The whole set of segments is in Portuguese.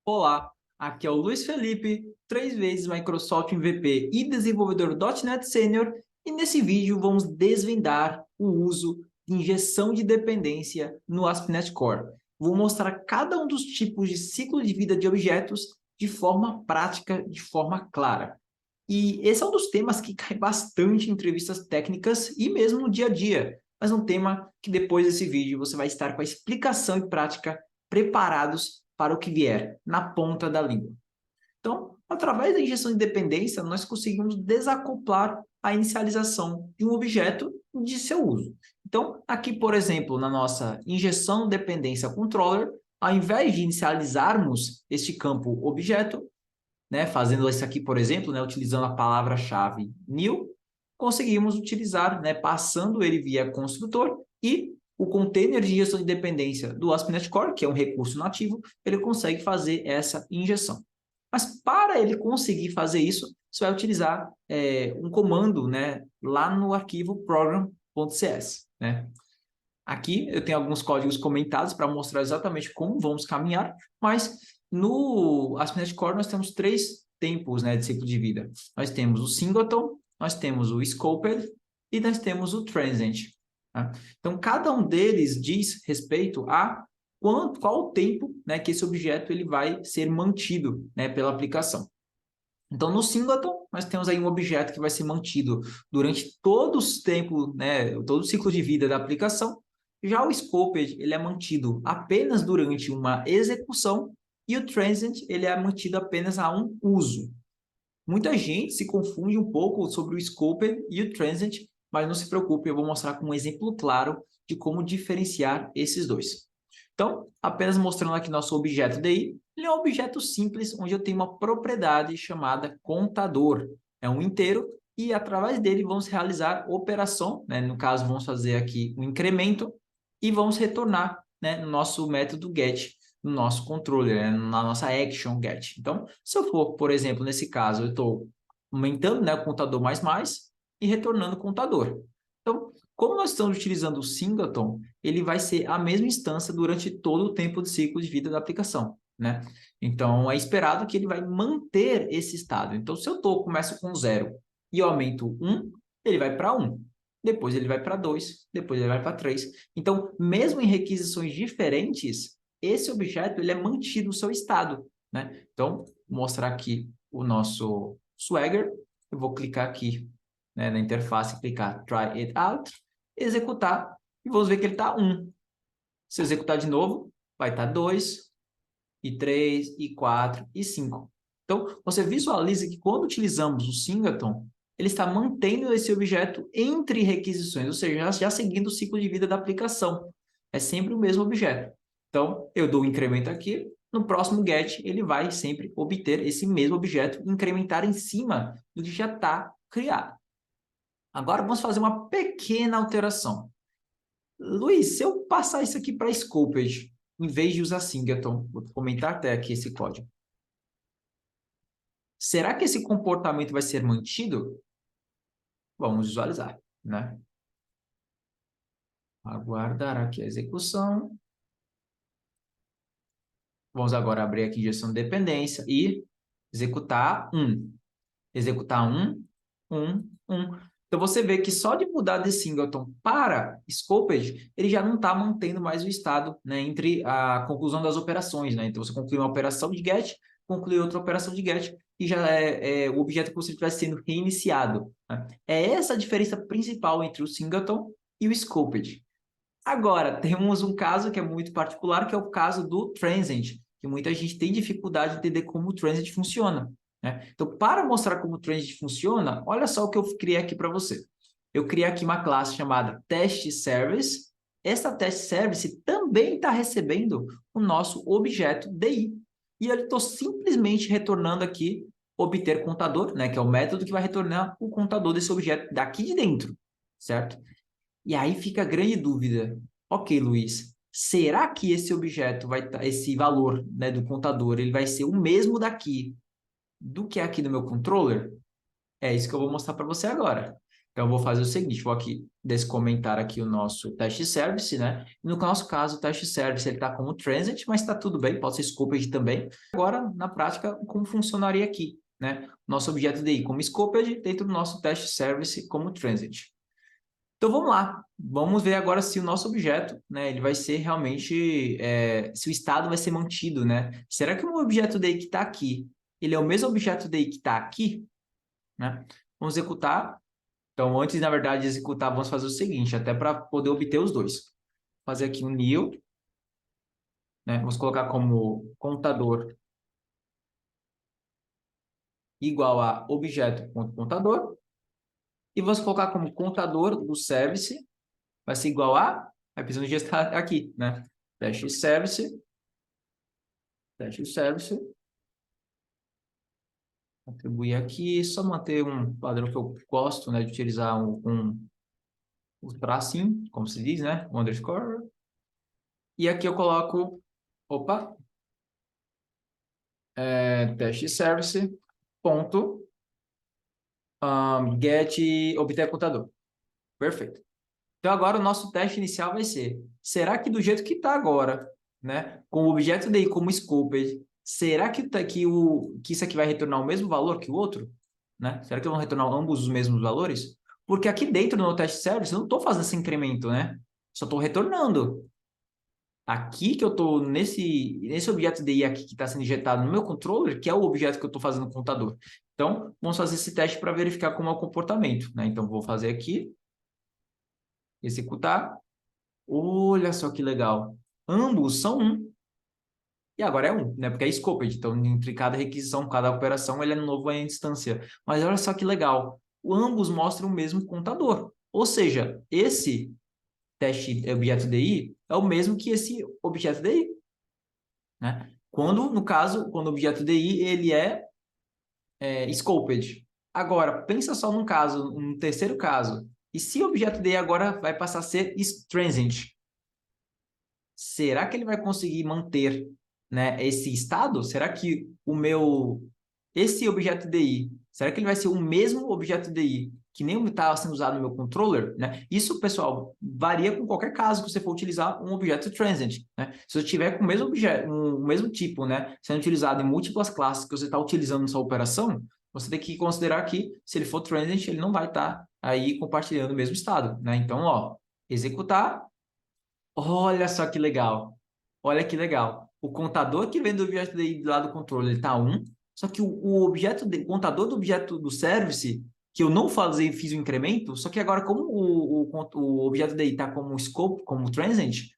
Olá, aqui é o Luiz Felipe, 3 vezes Microsoft MVP e desenvolvedor .NET Senior, e nesse vídeo vamos desvendar o uso de injeção de dependência no ASP.NET Core. Vou mostrar cada um dos tipos de ciclo de vida de objetos de forma prática, de forma clara. E esse é um dos temas que cai bastante em entrevistas técnicas e mesmo no dia a dia, mas um tema que depois desse vídeo você vai estar com a explicação e prática preparados para o que vier, na ponta da língua. Então, através da injeção de dependência, nós conseguimos desacoplar a inicialização de um objeto de seu uso. Então, aqui, por exemplo, na nossa injeção dependência controller, ao invés de inicializarmos este campo objeto, né, fazendo isso aqui, por exemplo, né, utilizando a palavra-chave new, conseguimos utilizar, né, passando ele via construtor e o container de injeção de dependência do ASP.NET Core, que é um recurso nativo, ele consegue fazer essa injeção. Mas para ele conseguir fazer isso, você vai utilizar um comando, né, lá no arquivo program.cs. Né? Aqui eu tenho alguns códigos comentados para mostrar exatamente como vamos caminhar, mas no ASP.NET Core nós temos 3 tempos, né, de ciclo de vida. Nós temos o singleton, nós temos o scoped e nós temos o transient. Tá? Então, cada um deles diz respeito a qual o tempo, né, que esse objeto ele vai ser mantido, né, pela aplicação. Então, no singleton, nós temos aí um objeto que vai ser mantido durante todo o tempo, né, todo o ciclo de vida da aplicação. Já o scoped, ele é mantido apenas durante uma execução e o transient, ele é mantido apenas a um uso. Muita gente se confunde um pouco sobre o scoped e o transient, mas não se preocupe, eu vou mostrar com um exemplo claro de como diferenciar esses dois. Então, apenas mostrando aqui nosso objeto DI, ele é um objeto simples, onde eu tenho uma propriedade chamada contador. É um inteiro, e através dele vamos realizar operação, né? No caso, vamos fazer aqui um incremento, e vamos retornar, né, no nosso método get, no nosso controller, né, na nossa action get. Então, se eu for, por exemplo, nesse caso, eu estou aumentando, né, o contador mais e retornando o contador. Então, como nós estamos utilizando o singleton, ele vai ser a mesma instância durante todo o tempo de ciclo de vida da aplicação, né? Então, é esperado que ele vai manter esse estado. Então, se eu começo com 0 e eu aumento 1, ele vai para 1. Depois ele vai para 2, depois ele vai para 3. Então, mesmo em requisições diferentes, esse objeto ele é mantido o seu estado, né? Então, vou mostrar aqui o nosso Swagger. Eu vou clicar aqui, né, na interface, clicar Try It Out, executar, e vamos ver que ele está 1. Se eu executar de novo, vai estar 2, e 3, e 4, e 5. Então, você visualiza que quando utilizamos o singleton, ele está mantendo esse objeto entre requisições, ou seja, já seguindo o ciclo de vida da aplicação. É sempre o mesmo objeto. Então, eu dou um incremento aqui, no próximo get, ele vai sempre obter esse mesmo objeto, incrementar em cima do que já está criado. Agora, vamos fazer uma pequena alteração. Luiz, se eu passar isso aqui para Scoped, em vez de usar singleton, vou comentar até aqui esse código. Será que esse comportamento vai ser mantido? Vamos visualizar, né? Aguardar aqui a execução. Vamos agora abrir aqui injeção de dependência e executar 1. Executar 1, 1, 1. Então, você vê que só de mudar de singleton para scoped, ele já não está mantendo mais o estado, né, entre a conclusão das operações. Né? Então, você conclui uma operação de get, conclui outra operação de get, e já é o objeto que você estivesse sendo reiniciado. Né? É essa a diferença principal entre o singleton e o scoped. Agora, temos um caso que é muito particular, que é o caso do transient, que muita gente tem dificuldade de entender como o transient funciona. Né? Então, para mostrar como o transient funciona, olha só o que eu criei aqui para você. Eu criei aqui uma classe chamada testService. Essa testService também está recebendo o nosso objeto DI. E eu estou simplesmente retornando aqui obter contador, né, que é o método que vai retornar o contador desse objeto daqui de dentro, certo? E aí fica a grande dúvida. Ok, Luiz, será que esse objeto esse valor, né, do contador, ele vai ser o mesmo daqui do que aqui no meu controller? É isso que eu vou mostrar para você agora. Então, eu vou fazer o seguinte, vou aqui descomentar aqui o nosso teste service, né? No nosso caso, o teste service ele está como transit, mas está tudo bem, pode ser scoped também. Agora, na prática, como funcionaria aqui, né? Nosso objeto DI como scoped dentro do nosso teste service como transit. Então, vamos lá. Vamos ver agora se o nosso objeto, né, ele vai ser realmente, se o estado vai ser mantido, né? Será que o objeto DI que está aqui, ele é o mesmo objeto DI que está aqui, né? Vamos executar. Então, antes, na verdade, de executar, vamos fazer o seguinte, até para poder obter os dois. Fazer aqui um new, né? Vamos colocar como contador igual a objeto.contador. E vamos colocar como contador do service, vai ser igual a, vai precisando gestar aqui, né? Teste service, atribuir aqui, só manter um padrão que eu gosto, né? De utilizar um tracinho, como se diz, né? Um underscore. E aqui eu coloco, opa, teste service, ponto, get obter contador. Perfeito. Então, agora o nosso teste inicial vai ser, será que do jeito que está agora, né, com o objeto DI como scoped, será que, que isso aqui vai retornar o mesmo valor que o outro? Né? Será que vão retornar ambos os mesmos valores? Porque aqui dentro do teste service, eu não estou fazendo esse incremento, né? Só estou retornando. Aqui que eu estou nesse objeto DI aqui que está sendo injetado no meu controller, que é o objeto que eu estou fazendo no computador. Então, vamos fazer esse teste para verificar como é o comportamento, né? Então, vou fazer aqui, executar. Olha só que legal. Ambos são 1. E agora é 1, né? Porque é scoped. Então, entre cada requisição, cada operação, ele é novo em instância. Mas olha só que legal. Ambos mostram o mesmo contador. Ou seja, esse teste objeto DI é o mesmo que esse objeto DI, né? Quando, no caso, quando o objeto DI ele é scoped. Agora, pensa só num caso, um terceiro caso. E se o objeto DI agora vai passar a ser transient? Será que ele vai conseguir manter, né, esse estado? Será que esse objeto DI, será que ele vai ser o mesmo objeto DI que nem está sendo usado no meu controller, né? Isso, pessoal, varia com qualquer caso que você for utilizar um objeto transient, né? Se você tiver com o mesmo objeto, o mesmo tipo, né, sendo utilizado em múltiplas classes que você está utilizando na sua operação, você tem que considerar que se ele for transient, ele não vai estar aí compartilhando o mesmo estado, né? Então, ó, executar. Olha só que legal. Olha que legal. O contador que vem do objeto do lado do controle, ele está 1. Só que o contador do objeto do service, que eu não fiz o incremento, só que agora, como o objeto daí está como scope, como transient,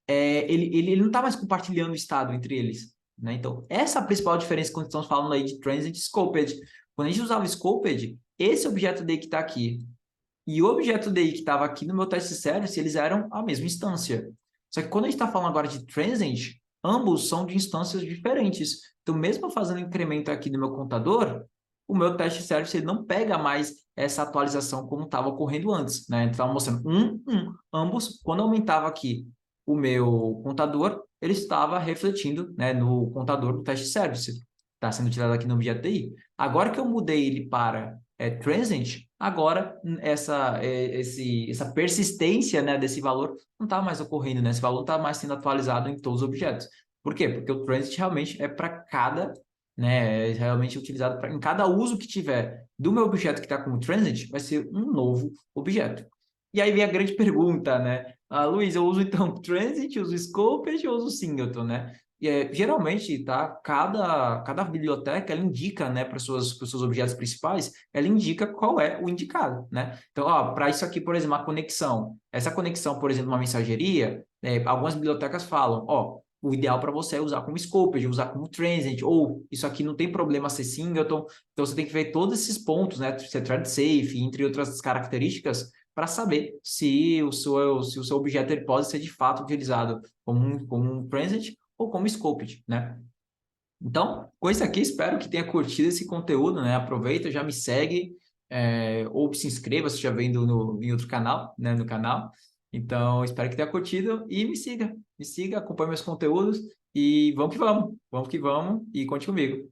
ele não está mais compartilhando o estado entre eles. Né? Então, essa é a principal diferença quando estamos falando aí de transient e scoped. Quando a gente usava o scoped, esse objeto daí que está aqui, e o objeto DI que estava aqui no meu teste service, eles eram a mesma instância. Só que quando a gente está falando agora de transient, ambos são de instâncias diferentes. Então, mesmo fazendo incremento aqui no meu contador, o meu teste service ele não pega mais essa atualização como estava ocorrendo antes. Né? Então, estava mostrando 1, 1. Ambos, quando aumentava aqui o meu contador, ele estava refletindo, né, no contador do teste service. Está sendo tirado aqui no objeto DI. Agora que eu mudei ele para transient, agora essa persistência, né, desse valor não está mais ocorrendo, né? Esse valor está mais sendo atualizado em todos os objetos. Por quê? Porque o transit realmente é para cada, né, é realmente utilizado em cada uso que tiver do meu objeto que está como transit, vai ser um novo objeto. E aí vem a grande pergunta, né? Luiz, eu uso então transit, uso scoped ou uso singleton, né? Geralmente, tá? Cada biblioteca ela indica, né, para os seus objetos principais, ela indica qual é o indicado, né? Então, ó, para isso aqui, por exemplo, a conexão. Essa conexão, por exemplo, uma mensageria, algumas bibliotecas falam, ó, o ideal para você é usar como scoped, usar como transient, ou isso aqui não tem problema ser singleton. Então, você tem que ver todos esses pontos, né? Se é thread safe, entre outras características, para saber se o seu objeto ele pode ser de fato utilizado como um transient ou como scoped, né? Então, com isso aqui, espero que tenha curtido esse conteúdo, né? Aproveita, já me segue, ou se inscreva se estiver vendo em outro canal, né? No canal. Então, espero que tenha curtido e me siga, acompanhe meus conteúdos e vamos que vamos e conte comigo.